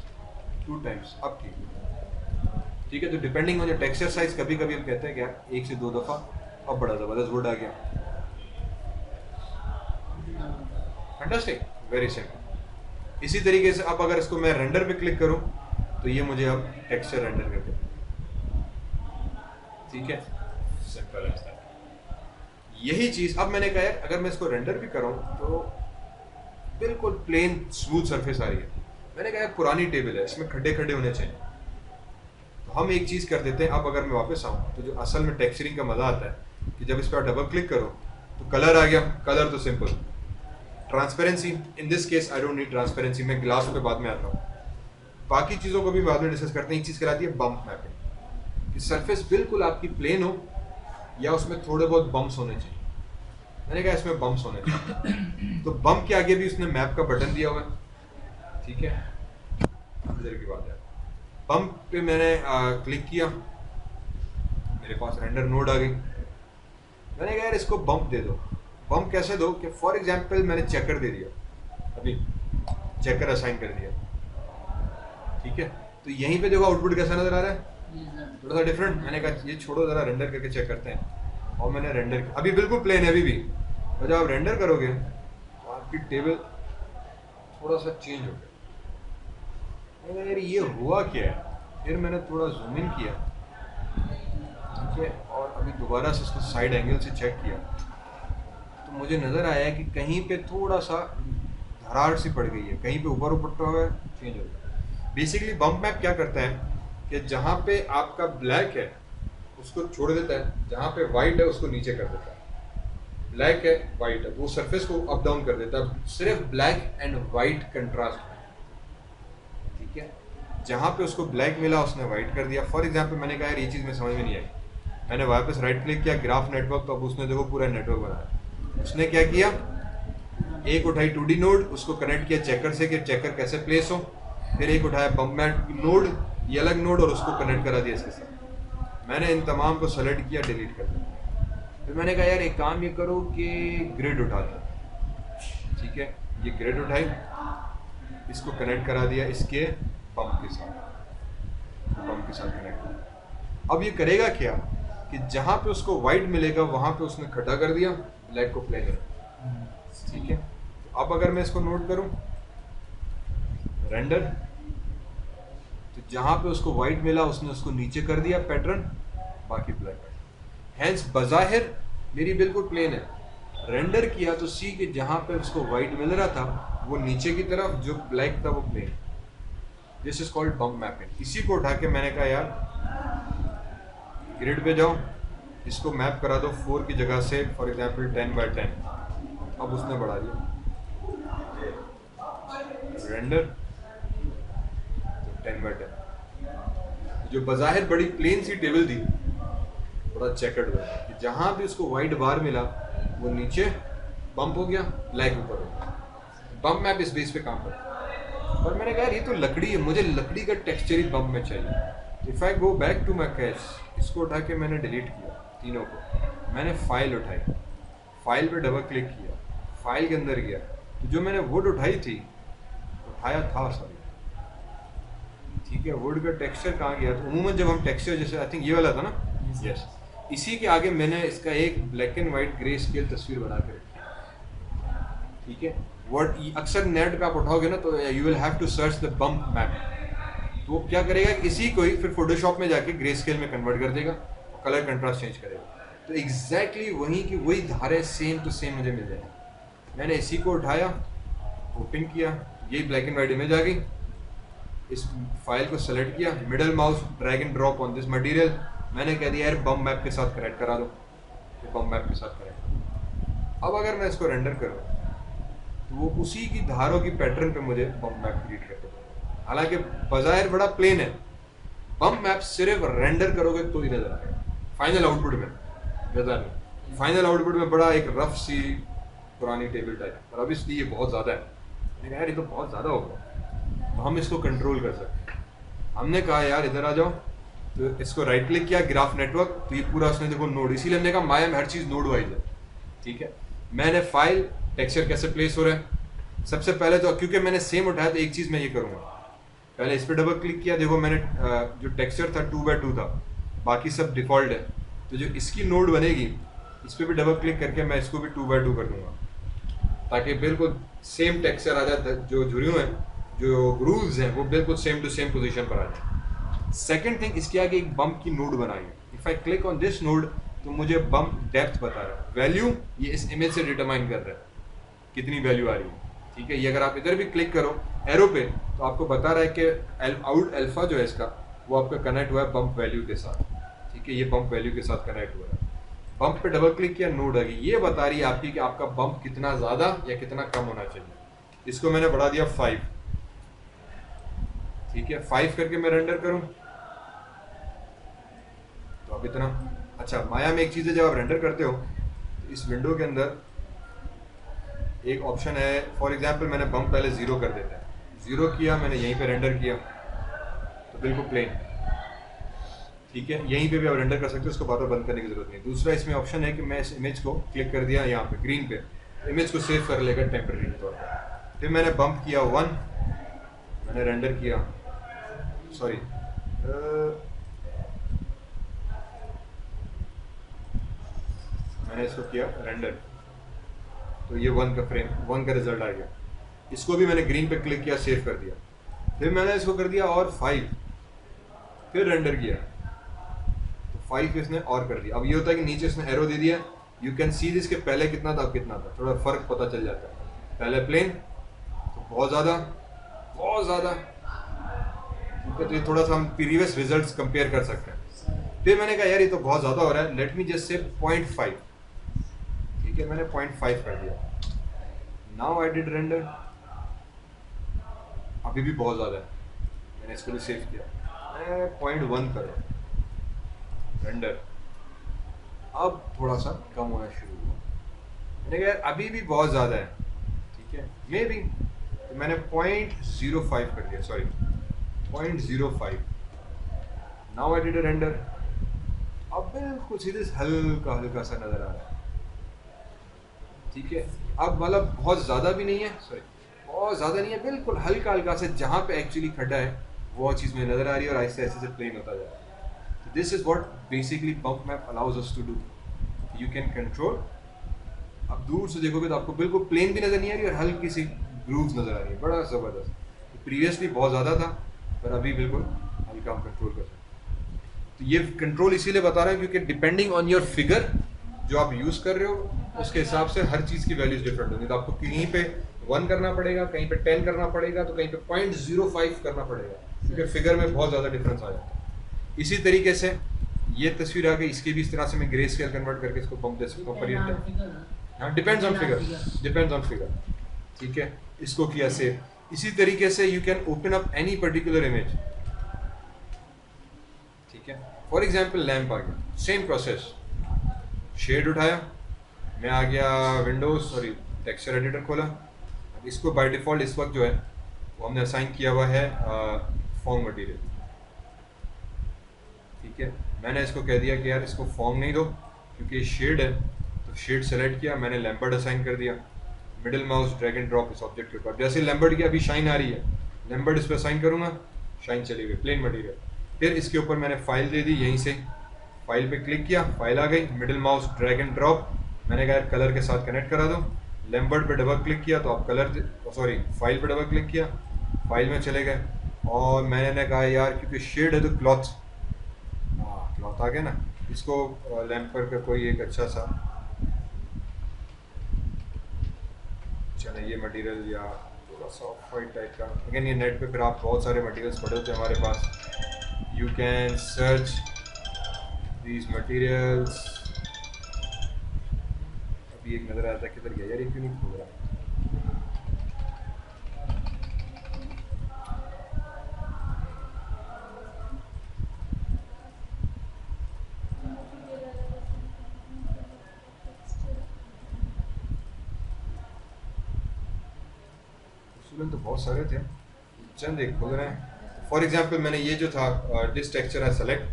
2 टाइम्स अब ठीक है। तो depending on the texture size, कभी कभी हम कहते हैं कि यार 1 से 2 दफ़ा अब बड़ा ज़बरदस्त वुड आ गया। Fantastic, very simple. इसी तरीके से अब अगर इसको मैं रेंडर पे क्लिक करूं तो ये मुझे अब टेक्सचर रेंडर कर दे, ठीक है, सिंपल है। यही चीज़ अब मैंने कहा यार अगर मैं इसको रेंडर भी करूं तो बिल्कुल प्लेन स्मूथ सरफेस आ रही है। मैंने कहा पुरानी टेबल है, इसमें खड्डे खड्डे होने चाहिए। तो हम एक चीज़ कर देते हैं, अब अगर मैं वापस आऊँ तो जो असल में टेक्सचरिंग का मज़ा आता है कि जब इस पर डबल क्लिक करो तो कलर आ गया। कलर तो simple, transparency, in this case I don't need transparency, मैं ग्लास पे बाद में आता हूँ, बाकी चीज़ों को भी बाद में डिस्कस करते हैं। एक चीज़ कराती है बम्प मैपिंग, कि सरफेस बिल्कुल आपकी प्लेन हो या उसमें थोड़े बहुत बम्प्स होने चाहिए। मैंने कहा इसमें बम्प्स होने चाहिए, तो बम्प के आगे भी उसने मैप का बटन दिया हुआ है, ठीक है। इधर की बात है, बम्प पे मैंने क्लिक किया, मेरे पास रेंडर नोड आ गई। मैंने कहा यार इसको बम्प दे दो। बम्प कैसे दो कि फॉर एग्जांपल मैंने चेकर दे दिया, अभी चेकर असाइन कर दिया, ठीक है। तो यहीं पे देखो आउटपुट कैसा नजर आ रहा है, थोड़ा सा डिफरेंट। मैंने कहा ये छोड़ो जरा रेंडर करके चेक करते हैं, और मैंने रेंडर अभी बिल्कुल प्लेन है अभी भी, और जब आप रेंडर करोगे तो आपकी टेबल थोड़ा सा चेंज हो गया। यार ये हुआ क्या है, फिर मैंने थोड़ा जूम इन किया, ठीक है, और अभी दोबारा से इसको साइड एंगल से चेक किया तो मुझे नज़र आया कि कहीं पे थोड़ा सा धरार सी पड़ गई है, कहीं पे ऊपर ऊपर हुआ है, चेंज हो गया। बेसिकली बम्प मैप क्या करता है कि जहाँ पे आपका ब्लैक है उसको छोड़ देता है, जहाँ पे वाइट है उसको नीचे कर देता है। ब्लैक है वाइट है, वो सरफेस को अप डाउन कर देता है, सिर्फ ब्लैक एंड वाइट कंट्रास्ट में, ठीक है। जहाँ पे उसको ब्लैक मिला उसने वाइट कर दिया। फॉर एग्जाम्पल मैंने कहा यार ये चीज़ में समझ में नहीं आई, मैंने वापस राइट क्लिक किया, ग्राफ नेटवर्क, तो अब उसने देखो पूरा नेटवर्क बनाया। उसने क्या किया, एक उठाई 2D नोड, उसको कनेक्ट किया चेकर से कि चेकर कैसे प्लेस हो, फिर एक उठाया बम्प मैप नोड, ये अलग नोड, और उसको कनेक्ट करा दिया इसके साथ। मैंने इन तमाम को सेलेक्ट किया, डिलीट कर दिया। फिर मैंने कहा यार एक काम ये करो कि ग्रिड उठा दो, ठीक है, ये ग्रिड उठाई, इसको कनेक्ट करा दिया इसके पंप के साथ, पंप के साथ कनेक्ट किया। अब ये करेगा क्या कि जहाँ पे उसको वाइट मिलेगा वहाँ पे उसने खड़ा कर दिया, ब्लैक को प्लेन कर, ठीक है। अब अगर मैं इसको नोट करूँ रेंडर, तो जहाँ पे उसको वाइट मिला उसने उसको नीचे कर दिया पैटर्न, बाकी ब्लैक। हैंस बज़ाहिर मेरी बिल्कुल प्लेन है, रेंडर किया तो सी कि जहाँ पे उसको वाइट मिल रहा था वो नीचे की तरफ, जो ब्लैक था वो plane. This is called bump mapping. इसी को उठा के मैंने कहा यार ग्रिड पे जाओ, इसको मैप करा दो 4 की जगह से फॉर एग्जांपल 10x10, अब उसने बढ़ा दिया रेंडर 10x10। जो बज़ाहिर बड़ी प्लेन सी टेबल थी थोड़ा चेकर्ड हुआ कि जहाँ भी उसको वाइट बार मिला वो नीचे बम्प हो गया, ब्लैक ऊपर हो गया। बम्प मैप इस बेस पे काम करता है। पर मैंने कहा ये तो लकड़ी है, मुझे लकड़ी का टेक्सचर ही बम्प में चाहिए। If I go back to my cache, इसको उठा के मैंने डिलीट किया तीनों को, मैंने फाइल उठाई, फाइल पे डबल क्लिक किया, फाइल के अंदर गया, तो जो मैंने वुड उठाई थी, उठाया था सॉरी, ठीक है, वुड का टेक्सचर कहाँ गया। तो अमूमन जब हम टेक्सचर जैसे आई थिंक ये वाला था ना, यस, इसी के आगे मैंने इसका एक black and white grey scale तस्वीर बना के रखी, ठीक है। वर्ड अक्सर नेट पे आप उठाओगे ना तो you will have to search the bump map, तो वो क्या करेगा इसी को ही फिर फोटोशॉप में जाके ग्रे स्केल में कन्वर्ट कर देगा, कलर कंट्रास्ट चेंज करेगा, तो एग्जैक्टली वहीं की वही धारे सेम टू सेम मुझे मिल जाएगी। मैंने इसी को उठाया, ओपन किया, यही ब्लैक एंड वाइट इमेज आ गई, इस फाइल को सेलेक्ट किया, middle mouse drag and drop on this material, मैंने कह दिया यार बम मैप के साथ कनेक्ट करा दो, तो बम मैप के साथ कनेक्ट। अब अगर मैं इसको रेंडर करूँ तो वो उसी की धारों की पैटर्न पे मुझे बम मैप क्रिएट कर देगा। हालांकि बज़ाहिर बड़ा प्लेन है, बम मैप सिर्फ रेंडर करोगे तो ही नजर आएगा, फाइनल आउटपुट में नजर नहीं। फाइनल आउटपुट में बड़ा एक रफ सी पुरानी टेबल टाइप, और अब इसलिए ये बहुत ज़्यादा है, मैंने कहा यार ये तो बहुत ज़्यादा होगा, तो हम इसको कंट्रोल कर सकते हैं। हमने कहा यार इधर आ जाओ, तो इसको राइट क्लिक किया, ग्राफ नेटवर्क, तो ये पूरा उसने देखो नोड, इसीलिए हमने कहा माया में हर चीज़ नोड वाइज है। ठीक है, मैंने फाइल टेक्सचर कैसे प्लेस हो रहा है, सबसे पहले तो क्योंकि मैंने सेम उठाया तो एक चीज़ मैं ये करूँगा, पहले इस पर डबल क्लिक किया, देखो मैंने जो टेक्सचर था 2x2 था, बाकी सब डिफ़ॉल्ट है, तो जो इसकी नोड बनेगी इस पर भी डबल क्लिक करके मैं इसको भी 2x2 कर दूँगा, ताकि बिल्कुल सेम टेक्सचर आ जाए, जो झुर्रियों हैं, जो ग्रूव्स हैं वो बिल्कुल सेम टू सेम पोजीशन पर आ जाए। सेकंड थिंग, इसके आगे एक बम्प की नोड बनाई है, if I click on this node तो मुझे बम्प डेप्थ बता रहा है, वैल्यू ये इस इमेज से डिटरमाइन कर रहा है कितनी वैल्यू आ रही है। ठीक है, ये अगर आप इधर भी क्लिक करो एरो पे तो आपको बता रहा है कि आउट अल्फा जो है इसका वो आपका कनेक्ट हुआ है बम्प वैल्यू के साथ। ठीक है, ये बम्प वैल्यू के साथ कनेक्ट हुआ है, बम्प पे डबल क्लिक किया, नोड आ गई, ये बता रही है आपकी कि आपका बम्प कितना ज़्यादा या कितना कम होना चाहिए। इसको मैंने बढ़ा दिया 5। ठीक है, 5 करके मैं रेंडर करूं तो अब इतना। अच्छा, माया में एक चीज़ है, जब आप रेंडर करते हो तो इस विंडो के अंदर एक ऑप्शन है, फॉर एग्जांपल मैंने बम्प पहले 0 कर देता है, 0 किया मैंने, यहीं पे रेंडर किया तो बिल्कुल प्लेन। ठीक है, यहीं पे भी आप रेंडर कर सकते हो, उसको बार बार बंद करने की जरूरत नहीं। दूसरा इसमें ऑप्शन है कि मैं इस इमेज को क्लिक कर दिया यहाँ पे ग्रीन पे, इमेज को सेव कर लेगा टेम्परेरी तौर पर। फिर मैंने बम्प किया 1, मैंने रेंडर किया, सॉरी मैंने इसको किया रेंडर, तो ये 1 का फ्रेम, 1 का रिजल्ट आ गया। इसको भी मैंने ग्रीन पे क्लिक किया, सेव कर दिया, फिर मैंने इसको कर दिया और 5, फिर रेंडर किया तो 5 इसने और कर दिया। अब ये होता है कि नीचे इसने एरो दे दिया, यू कैन सी दिस के पहले कितना था अब कितना था, थोड़ा फर्क पता चल जाता है। पहले प्लेन तो बहुत ज़्यादा, तो ये थोड़ा सा हम प्रीवियस रिजल्ट्स कंपेयर कर सकते हैं। फिर मैंने कहा यार ये तो बहुत ज़्यादा हो रहा है, लेट मी जस्ट से 0.5। ठीक है, मैंने 0.5 कर दिया, नाउ आई डिड रेंडर, अभी भी बहुत ज़्यादा है, मैंने इसको भी सेव किया, मैं 0.1 कर रहा हूँ रेंडर, अब थोड़ा सा कम होना शुरू हुआ, मैंने कहा यार अभी भी बहुत ज़्यादा है। ठीक है, मे बी तो मैंने 0.05 कर दिया, sorry 0.05, now I did a render, अब बिल्कुल सीधे हल्का हल्का सा नज़र आ रहा है। ठीक है, अब मतलब बहुत ज़्यादा भी नहीं है, सॉरी बहुत ज़्यादा नहीं है, बिल्कुल हल्का हल्का से जहाँ पे एक्चुअली खड्डा है वो चीज़ में नज़र आ रही है, और ऐसे ऐसे से प्लेन होता जा रहा है। This is what basically bump map allows us to do, you can control. अब दूर से देखोगे तो आपको बिल्कुल प्लेन भी नज़र नहीं आ रही और हल्की सी ग्रूव्स नज़र आ रही है, बड़ा ज़बरदस्त। प्रीवियसली बहुत ज़्यादा था पर अभी बिल्कुल हल्का हम कंट्रोल कर सकते हैं। तो ये कंट्रोल इसीलिए बता रहा है क्योंकि डिपेंडिंग ऑन योर फिगर जो आप यूज़ कर रहे हो उसके हिसाब से हर चीज़ की वैल्यूज डिफरेंट होंगी। तो आपको कहीं पे 1 करना पड़ेगा, कहीं पे 10 करना पड़ेगा, तो कहीं पे 0.05 करना पड़ेगा, क्योंकि फिगर में बहुत ज़्यादा डिफरेंस आ जाता है। इसी तरीके से ये तस्वीर आ गई, इसकी भी इस तरह से मैं ग्रे स्केल कन्वर्ट करके इसको बम्प दे सकता हूँ। हाँ, डिपेंड्स ऑन फिगर, ठीक है, इसको किया सेव। इसी तरीके से you can open up any particular image. ठीक है, फॉर एग्जाम्पल लैंप आ गया, सेम प्रोसेस, शेड उठाया, मैं आ गया विंडोज, सॉरी टेक्सचर एडिटर खोला। अब इसको बाय डिफ़ॉल्ट इस वक्त जो है वो हमने असाइन किया हुआ है फॉर्म मटेरियल। ठीक है, मैंने इसको कह दिया कि यार इसको फॉर्म नहीं दो क्योंकि शेड है, तो शेड सेलेक्ट किया, मैंने लैम्बर्ड असाइन कर दिया, middle mouse drag and drop इस ऑब्जेक्ट के ऊपर, जैसे लैम्बर्ड की अभी शाइन आ रही है, लैम्बर्ड इस पर असाइन करूँगा, शाइन चली गई, प्लेन मटेरियल। फिर इसके ऊपर मैंने फाइल दे दी, यहीं से फाइल पे क्लिक किया, फाइल आ गई, middle mouse drag and drop, मैंने कहा कलर के साथ कनेक्ट करा दो, लैम्बर्ड पे डबल क्लिक किया तो आप कलर, सॉरी फाइल पे डबल क्लिक किया, फाइल में चले गए, और मैंने कहा यार क्योंकि शेड है तो क्लॉथ, हाँ क्लॉथ आ गया ना, इसको लैम्पर का कोई एक अच्छा सा, चले ये मटेरियल या थोड़ा सा ऑफ वाइट टाइप का। अगेन ये नेट पे फिर आप बहुत सारे मटेरियल्स पड़े होते हैं हमारे पास, you can search these materials. अभी एक नज़र आता है किधर गया यार, ये क्यों नहीं खोल रहा। तो बहुत सारे थे, चंद एक खोल रहे हैं। फॉर एग्जांपल मैंने ये जो था दिस टेक्सचर है सेलेक्ट,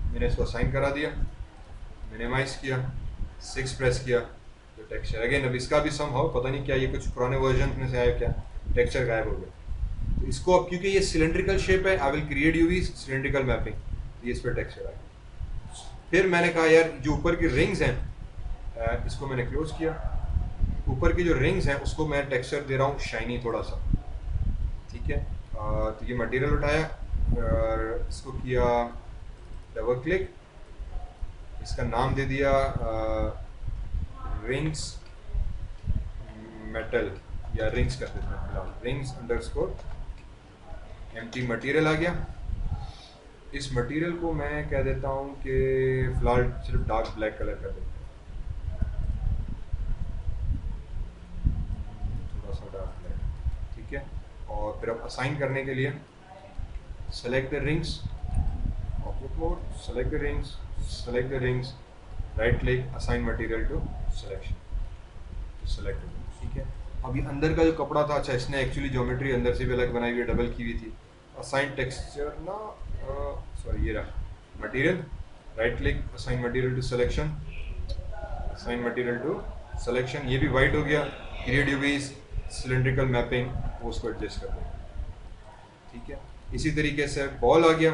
मैंने इसको असाइन करा दिया, मिनिमाइज किया, 6 प्रेस किया तो टेक्सचर अगेन, अब इसका भी सम हाउ पता नहीं क्या ये कुछ पुराने वर्जन में से आया क्या, टेक्सचर गायब हो गया। तो इसको अब क्योंकि ये सिलेंड्रिकल शेप है, I will create UV cylindrical mapping, ये इस पर टेक्सचर आया। फिर मैंने कहा यार जो ऊपर की रिंग्स हैं इसको मैंने क्लोज किया, ऊपर की जो रिंग्स हैं उसको मैं टेक्सचर दे रहा हूँ शाइनी थोड़ा सा, ठीक है। तो ये मटेरियल उठाया और इसको किया डबल क्लिक, इसका नाम दे दिया रिंग्स मेटल या रिंग्स कर देते हैं फिलहाल, रिंग्स अंडरस्कोर एम्प्टी मटेरियल आ गया। इस मटेरियल को मैं कह देता हूँ कि फिलहाल सिर्फ डार्क ब्लैक कलर कर देते हैं, ठीक है। और फिर अब असाइन करने के लिए select the rings, object mode, select the rings, select the rings, right click, assign material to selection, select, ठीक है। अभी अंदर का जो कपड़ा था, अच्छा इसने एक्चुअली ज्योमेट्री अंदर से भी अलग बनाई हुई है, डबल की हुई थी। असाइन टेक्सचर ना, सॉरी ये रहा material, right click, assign material to selection, assign material to selection, ये भी वाइट हो गया, क्रिएट यूवीज सिलेंड्रिकल मैपिंग, वो उसको एडजस्ट कर देंगे, ठीक है। इसी तरीके से बॉल आ गया,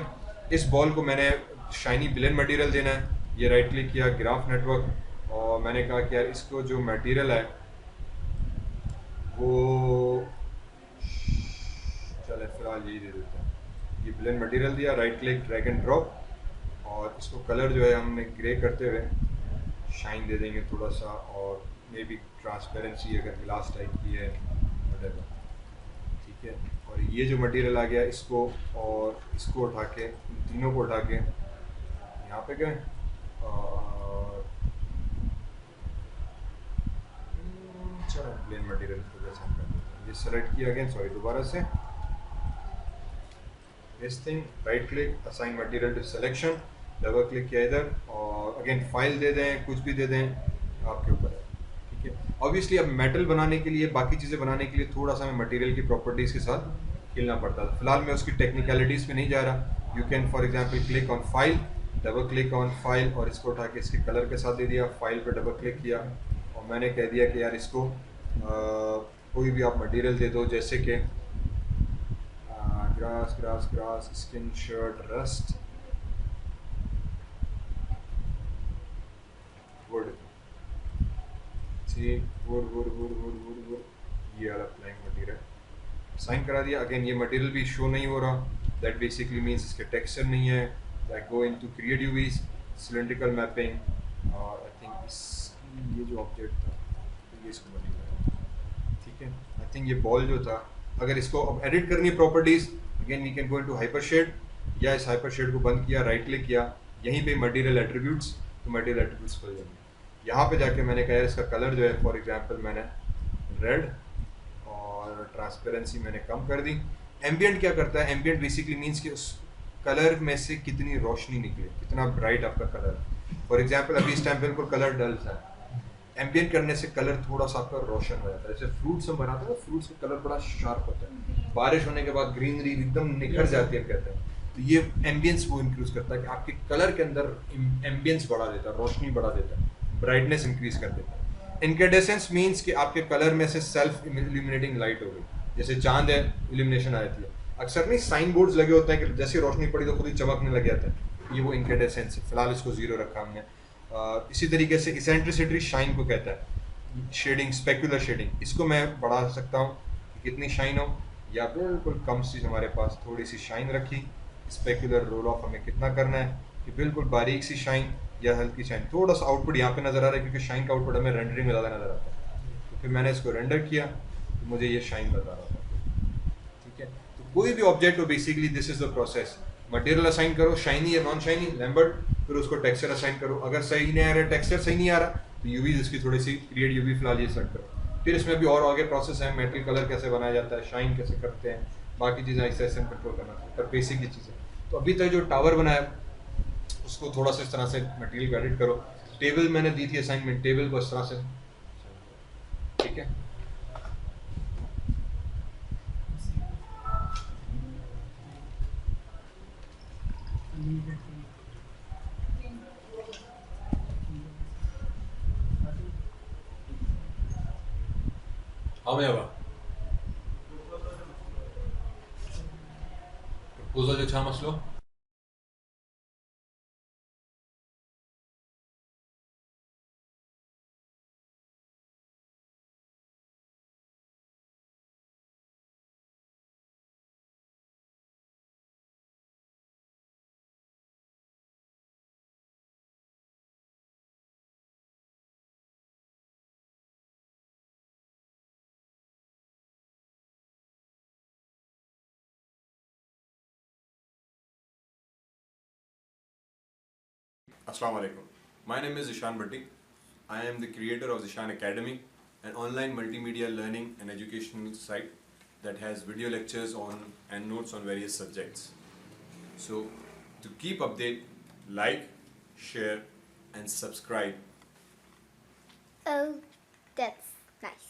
इस बॉल को मैंने शाइनी ब्लेंड मटेरियल देना है, ये राइट क्लिक किया, ग्राफ नेटवर्क, और मैंने कहा कि यार इसको जो मटेरियल है वो चले फिलहाल यही दे देते हैं, ये ब्लेंड मटेरियल दिया, right click, drag and drop, और इसको कलर जो है हमने ग्रे करते हुए शाइन दे देंगे थोड़ा सा, और मे बी ट्रांसपेरेंसी अगर ग्लास टाइप की है वगैरह, ठीक है। और ये जो मटेरियल आ गया इसको और इसको उठा के, तीनों को उठा के यहाँ पे गए, और चलो प्लेन मटेरियल को जैसे हम कर देते हैं, ये सेलेक्ट किया अगेन, सॉरी दोबारा से this thing, right click, assign material to selection, double click किया इधर, और अगेन फाइल दे दें, कुछ भी दे दें, आपके ऊपर है, ठीक है। ऑब्वियसली अब मेटल बनाने के लिए, बाकी चीज़ें बनाने के लिए थोड़ा सा मैं मटेरियल की प्रॉपर्टीज़ के साथ खेलना पड़ता था, फिलहाल मैं उसकी टेक्निकलिटीज़ में नहीं जा रहा। You can for example click on file, double click on file, और इसको उठा के इसके कलर के साथ दे दिया, फाइल पे डबल क्लिक किया, और मैंने कह दिया कि यार इसको कोई भी आप मटेरियल दे दो, जैसे कि grass grass grass, skin, shirt, rust, would, would would would would would would, ये वाला प्लैंक मटेरियल साइन करा दिया। अगेन ये मटेरियल भी शो नहीं हो रहा, दैट बेसिकली मीन्स इसके टेक्सचर नहीं है। I go into create UVs cylindrical mapping, और आई थिंक ये जो ऑब्जेक्ट था तो ये इसको मटेरियल, ठीक है। आई थिंक ये बॉल जो था, अगर इसको अब एडिट करनी है properties, again we can go into hyper shade, या इस हाइपर शेड को बंद किया, राइट क्लिक किया, यहीं पे मटेरियल एट्रीब्यूट्स, तो मटेरियल एट्रीब्यूट्स खुल जाएंगे। यहाँ पे जाके मैंने कहा इसका कलर जो है, फॉर एग्जांपल मैंने रेड, और ट्रांसपेरेंसी मैंने कम कर दी। एम्बियंट क्या करता है, एम्बियंट बेसिकली मीन्स कि उस कलर में से कितनी रोशनी निकले, कितना ब्राइट आपका कलर है। फॉर एग्जांपल अभी इस टाइम पे बिल्कुल कलर डल है, एम्बियंट करने से कलर थोड़ा सा आपका रोशन हो जाता है। जैसे फ्रूट्स हम बनाते हैं ना, फ्रूट्स का कलर बड़ा शार्प होता है, बारिश होने के बाद ग्रीनरी एकदम निखर जाती है कहते हैं, तो ये एम्बियंस वो इंक्रीज करता है कि आपके कलर के अंदर एम्बियंस बढ़ा देता है, रोशनी बढ़ा देता है, ब्राइटनेस इंक्रीज कर देता है। इनकेडेसेंस मीन्स कि आपके कलर में से सेल्फ इल्यूमिनेटिंग लाइट हो गई, जैसे चांद है इल्यूमिनेशन आ जाती है। अक्सर नहीं साइन बोर्ड्स लगे होते हैं कि जैसे रोशनी पड़ी तो खुद ही चमकने लग जाता है, ये वो इनकेडेसेंस है। फिलहाल इसको जीरो रखा हमने। इसी तरीके से इसेंट्रिसिटी शाइन को कहता है, शेडिंग, स्पेक्युलर शेडिंग, इसको मैं बढ़ा सकता हूँ कितनी शाइन हो, या बिल्कुल कम सी हमारे पास थोड़ी सी शाइन रखी। स्पेक्युलर रोल ऑफ हमें कितना करना है कि बिल्कुल बारीक सी शाइन या हल्की शाइन, थोड़ा सा आउटपुट यहाँ पे नज़र आ रहा है क्योंकि शाइन का आउटपुट हमें रेंडरिंग में ज़्यादा नज़र आता है, तो फिर मैंने इसको रेंडर किया तो मुझे ये शाइन नज़र आ रहा था। कोई भी ऑब्जेक्ट हो, basically this is the process. Material assign करो, शाइनी या नॉन शाइनी, लैम्बर्ट, फिर उसको टेक्सचर असाइन करो. अगर सही नहीं आ रहा है, टेक्सचर सही नहीं आ रहा, तो यूवी इसकी थोड़ी सी क्रिएट यूवी फिलहाल ये सेट करो. फिर इसमें भी और आगे प्रोसेस है, मेटल कलर कैसे बनाया जाता है, शाइन कैसे करते हैं, बाकी चीज़ें ऐसे ऐसे कंट्रोल करना, पर बेसिक ही चीज़ें. तो अभी तक जो टावर बनाया उसको थोड़ा सा इस तरह से मटेरियल को एडिट करो. टेबल मैंने दी थी असाइनमेंट, टेबल को इस तरह से, ठीक है. हाँ मैं प्रपोजल जो छा मसलो. Assalamu alaikum. My name is Ishan Bhatti. I am the creator of Ishan Academy, an online multimedia learning and educational site that has video lectures on and notes on various subjects. So, to keep update, like, share, and subscribe. Oh, that's nice.